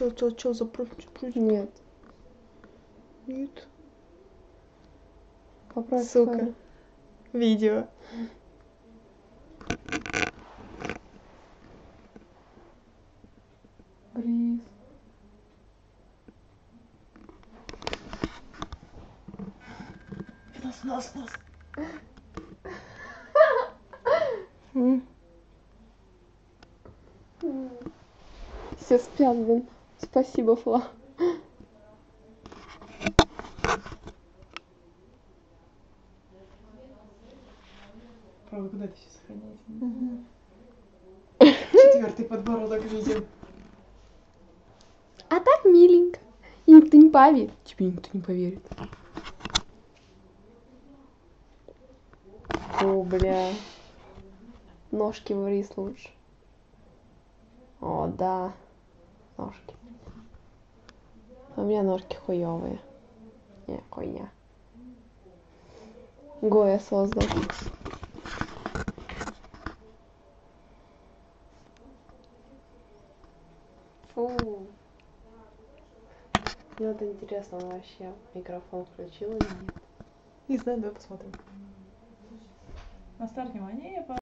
Чё, запрыгнуть? Нет. Нет. Поправь. Сука. Видео. Рис. Нас. Все спят, блин. Спасибо, Фла. Правда, куда это сейчас сохраняется? Четвертый подбородок видим. А так миленько. И никто не поверит. Тебе никто не поверит. О, бля. Ножки в рис лучше. О, да. Ножки. А у меня ножки хуёвые. Не, хуйня. Гоя создал. Фу. Мне вот интересно, он вообще микрофон включил или нет? Не знаю, давай посмотрим. На старт внимание.